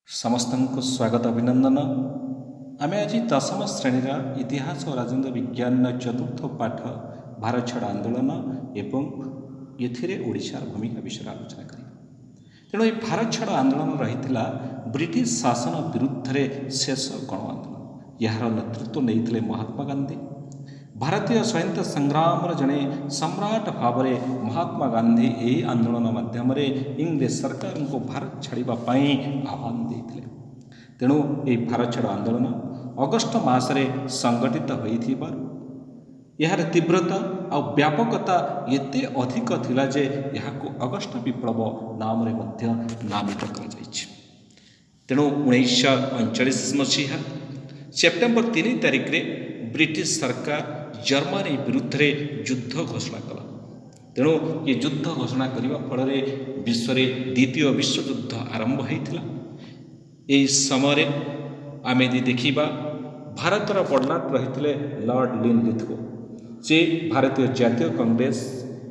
ସମସ୍ତଙ୍କୁ ସ୍ୱାଗତ ଅଭିନନ୍ଦନ। ଆମେ ଆଜି ଦଶମ ଶ୍ରେଣୀର ଇତିହାସ ଓ ରାଜନୈତିକ ବିଜ୍ଞାନର ଚତୁର୍ଥ ପାଠ ଭାରତ ଛାଡ଼ ଆନ୍ଦୋଳନ ଏବଂ ଏଥିରେ ଓଡ଼ିଶାର ଭୂମିକା ବିଷୟରେ ଆଲୋଚନା କରିବା। ତେଣୁ ଏହି ଭାରତ ଛାଡ଼ ଆନ୍ଦୋଳନ ରହିଥିଲା ବ୍ରିଟିଶ ଶାସନ ବିରୁଦ୍ଧରେ ଶେଷ ଗଣ ଆନ୍ଦୋଳନ। ଏହାର ନେତୃତ୍ୱ ନେଇଥିଲେ ମହାତ୍ମା ଗାନ୍ଧୀ। ଭାରତୀୟ ସ୍ୱାଧୀନତା ସଂଗ୍ରାମର ଜଣେ ସମ୍ରାଟ ଭାବରେ ମହାତ୍ମା ଗାନ୍ଧୀ ଏହି ଆନ୍ଦୋଳନ ମାଧ୍ୟମରେ ଇଂରେଜ ସରକାରଙ୍କୁ ଭାରତ ଛାଡ଼ିବା ପାଇଁ ଆହ୍ୱାନ ଦେଇଥିଲେ। ତେଣୁ ଏହି ଭାରତ ଛାଡ଼ ଆନ୍ଦୋଳନ ଅଗଷ୍ଟ ମାସରେ ସଂଗଠିତ ହୋଇଥିବାରୁ ଏହାର ତୀବ୍ରତା ଆଉ ବ୍ୟାପକତା ଏତେ ଅଧିକ ଥିଲା ଯେ ଏହାକୁ ଅଗଷ୍ଟ ବିପ୍ଳବ ନାମରେ ମଧ୍ୟ ନାମିତ କରାଯାଇଛି। ତେଣୁ 1939 ମସିହା ସେପ୍ଟେମ୍ବର 3 ତାରିଖରେ ବ୍ରିଟିଶ ସରକାର ଜର୍ମାନୀ ବିରୁଦ୍ଧରେ ଯୁଦ୍ଧ ଘୋଷଣା କଲା। ତେଣୁ ଏ ଯୁଦ୍ଧ ଘୋଷଣା କରିବା ଫଳରେ ବିଶ୍ୱରେ ଦ୍ୱିତୀୟ ବିଶ୍ୱଯୁଦ୍ଧ ଆରମ୍ଭ ହୋଇଥିଲା। ଏହି ସମୟରେ ଆମେ ଯଦି ଦେଖିବା ଭାରତର ବର୍ଣ୍ଣାଟ ରହିଥିଲେ ଲର୍ଡ଼ ଲିନ୍ଲିଥଗୋ। ସେ ଭାରତୀୟ ଜାତୀୟ କଂଗ୍ରେସ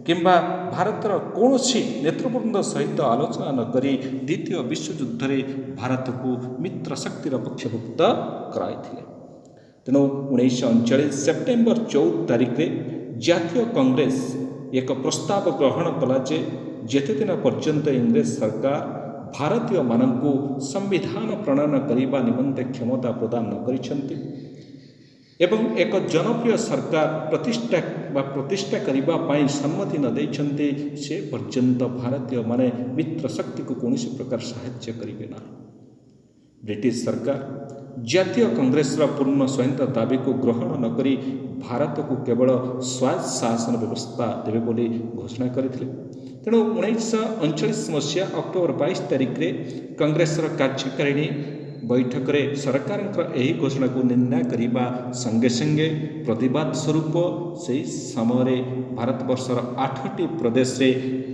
କିମ୍ବା ଭାରତର କୌଣସି ନେତୃବୃନ୍ଦ ସହିତ ଆଲୋଚନା ନକରି ଦ୍ୱିତୀୟ ବିଶ୍ୱଯୁଦ୍ଧରେ ଭାରତକୁ ମିତ୍ର ଶକ୍ତିର ପକ୍ଷଭୁକ୍ତ କରାଇଥିଲେ। ତେଣୁ 1939 ସେପ୍ଟେମ୍ବର 14 ତାରିଖରେ ଜାତୀୟ କଂଗ୍ରେସ ଏକ ପ୍ରସ୍ତାବ ଗ୍ରହଣ କଲା ଯେ ଯେତେଦିନ ପର୍ଯ୍ୟନ୍ତ ଇଂରେଜ ସରକାର ଭାରତୀୟମାନଙ୍କୁ ସମ୍ବିଧାନ ପ୍ରଣୟନ କରିବା ନିମନ୍ତେ କ୍ଷମତା ପ୍ରଦାନ ନ କରିଛନ୍ତି ଏବଂ ଏକ ଜନପ୍ରିୟ ସରକାର ପ୍ରତିଷ୍ଠା କରିବା ପାଇଁ ସମ୍ମତି ନ ଦେଇଛନ୍ତି ସେ ପର୍ଯ୍ୟନ୍ତ ଭାରତୀୟମାନେ ମିତ୍ର ଶକ୍ତିକୁ କୌଣସି ପ୍ରକାର ସାହାଯ୍ୟ କରିବେ ନାହିଁ। ବ୍ରିଟିଶ ସରକାର ଜାତୀୟ କଂଗ୍ରେସର ପୂର୍ଣ୍ଣ ସ୍ୱାଧୀନତା ଦାବିକୁ ଗ୍ରହଣ ନକରି ଭାରତକୁ କେବଳ ସ୍ୱାୟତ୍ତ ଶାସନ ବ୍ୟବସ୍ଥା ଦେବେ ବୋଲି ଘୋଷଣା କରିଥିଲେ। ତେଣୁ 1939 ମସିହା ଅକ୍ଟୋବର 22 ତାରିଖରେ କଂଗ୍ରେସର କାର୍ଯ୍ୟକାରିଣୀ ବୈଠକରେ ସରକାରଙ୍କର ଏହି ଘୋଷଣାକୁ ନିନ୍ଦା କରିବା ସଙ୍ଗେ ସଙ୍ଗେ ପ୍ରତିବାଦ ସ୍ୱରୂପ ସେହି ସମୟରେ ଭାରତବର୍ଷର 8ଟି ପ୍ରଦେଶରେ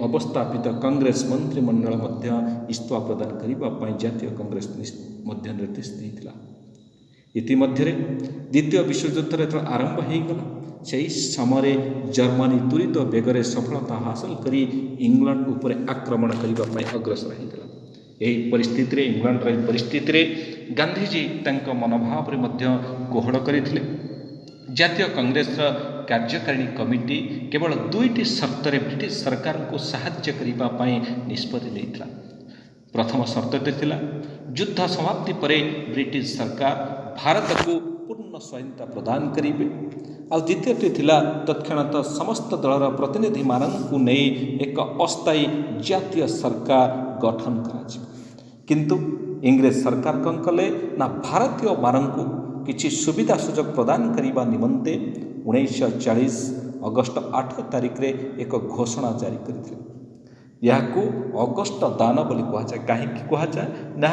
ଅବସ୍ଥାପିତ କଂଗ୍ରେସ ମନ୍ତ୍ରିମଣ୍ଡଳ ମଧ୍ୟ ଇସ୍ତଫା ପ୍ରଦାନ କରିବା ପାଇଁ ଜାତୀୟ କଂଗ୍ରେସ ମଧ୍ୟ ନିର୍ଦ୍ଦେଶ ଦେଇଥିଲା। ଇତିମଧ୍ୟରେ ଦ୍ୱିତୀୟ ବିଶ୍ୱଯୁଦ୍ଧରେ ଯେତେବେଳେ ଆରମ୍ଭ ହୋଇଗଲା ସେହି ସମୟରେ ଜର୍ମାନୀ ତୁରିତ ବେଗରେ ସଫଳତା ହାସଲ କରି ଇଂଲଣ୍ଡ ଉପରେ ଆକ୍ରମଣ କରିବା ପାଇଁ ଅଗ୍ରସର ହୋଇଥିଲା। ଏହି ପରିସ୍ଥିତିରେ ଇଂଲଣ୍ଡର ଏହି ପରିସ୍ଥିତିରେ ଗାନ୍ଧିଜୀ ତାଙ୍କ ମନୋଭାବରେ ମଧ୍ୟ କୋହଳ କରିଥିଲେ। ଜାତୀୟ କଂଗ୍ରେସର କାର୍ଯ୍ୟକାରିଣୀ କମିଟି କେବଳ 2ଟି ସର୍ତ୍ତରେ ବ୍ରିଟିଶ ସରକାରଙ୍କୁ ସାହାଯ୍ୟ କରିବା ପାଇଁ ନିଷ୍ପତ୍ତି ନେଇଥିଲା। ପ୍ରଥମ ସର୍ତ୍ତଟି ଥିଲା ଯୁଦ୍ଧ ସମାପ୍ତି ପରେ ବ୍ରିଟିଶ ସରକାର ଭାରତକୁ ପୂର୍ଣ୍ଣ ସ୍ୱାଧୀନତା ପ୍ରଦାନ କରିବେ। ଆଉ ଦ୍ୱିତୀୟଟି ଥିଲା ତତ୍କ୍ଷଣାତ୍ ସମସ୍ତ ଦଳର ପ୍ରତିନିଧିମାନଙ୍କୁ ନେଇ ଏକ ଅସ୍ଥାୟୀ ଜାତୀୟ ସରକାର ଗଠନ କରାଯିବ। କିନ୍ତୁ ଇଂରେଜ ସରକାର କ'ଣ କଲେ ନା ଭାରତୀୟମାନଙ୍କୁ କିଛି ସୁବିଧା ସୁଯୋଗ ପ୍ରଦାନ କରିବା ନିମନ୍ତେ 1940 ଅଗଷ୍ଟ 8 ତାରିଖରେ ଏକ ଘୋଷଣା ଜାରି କରିଥିଲେ। ଏହାକୁ ଅଗଷ୍ଟ ଦାନ ବୋଲି କୁହାଯାଏ। କାହିଁକି କୁହାଯାଏ ନା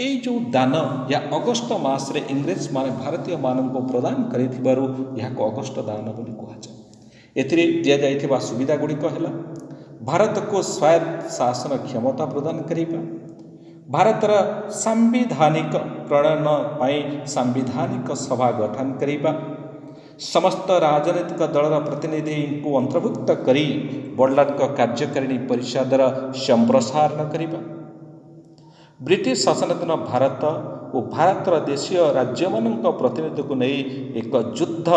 ଏଇ ଯେଉଁ ଦାନ ଏହା ଅଗଷ୍ଟ ମାସରେ ଇଂରେଜମାନେ ଭାରତୀୟମାନଙ୍କୁ ପ୍ରଦାନ କରିଥିବାରୁ ଏହାକୁ ଅଗଷ୍ଟ ଦାନ ବୋଲି କୁହାଯାଏ। ଏଥିରେ ଦିଆଯାଇଥିବା ସୁବିଧା ଗୁଡ଼ିକ ହେଲା ଭାରତକୁ ସ୍ୱାୟତ୍ତ ଶାସନ କ୍ଷମତା ପ୍ରଦାନ କରିବା, ଭାରତର ସାମ୍ବିଧାନିକ ପ୍ରଣୟନ ପାଇଁ ସାମ୍ବିଧାନିକ ସଭା ଗଠନ କରିବା, ସମସ୍ତ ରାଜନୈତିକ ଦଳର ପ୍ରତିନିଧିଙ୍କୁ ଅନ୍ତର୍ଭୁକ୍ତ କରି ବର୍ଣ୍ଣାଟଙ୍କ କାର୍ଯ୍ୟକାରିଣୀ ପରିଷଦର ସମ୍ପ୍ରସାରଣ କରିବା, ବ୍ରିଟିଶ ଶାସନାଧୀନ ଭାରତ ଓ ଭାରତର ଦେଶୀୟ ରାଜ୍ୟମାନଙ୍କ ପ୍ରତିନିଧିକୁ ନେଇ ଏକ ଯୁଦ୍ଧ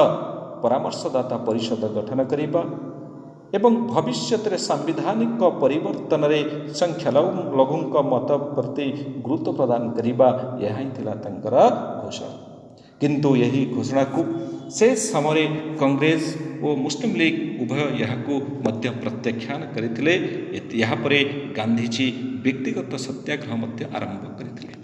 ପରାମର୍ଶଦାତା ପରିଷଦ ଗଠନ କରିବା ଏବଂ ଭବିଷ୍ୟତରେ ସାମ୍ବିଧାନିକ ପରିବର୍ତ୍ତନରେ ସଂଖ୍ୟାଲଘୁଙ୍କ ମତ ପ୍ରତି ଗୁରୁତ୍ୱ ପ୍ରଦାନ କରିବା ଏହା ହିଁ ଥିଲା ତାଙ୍କର ଘୋଷଣା। କିନ୍ତୁ ଏହି ଘୋଷଣାକୁ ସେ ସମୟରେ କଂଗ୍ରେସ ଓ ମୁସଲିମ ଲିଗ୍ ଉଭୟ ଏହାକୁ ମଧ୍ୟ ପ୍ରତ୍ୟାଖ୍ୟାନ କରିଥିଲେ। ଏହାପରେ ଗାନ୍ଧିଜୀ ବ୍ୟକ୍ତିଗତ ସତ୍ୟାଗ୍ରହ ମଧ୍ୟ ଆରମ୍ଭ କରିଥିଲେ।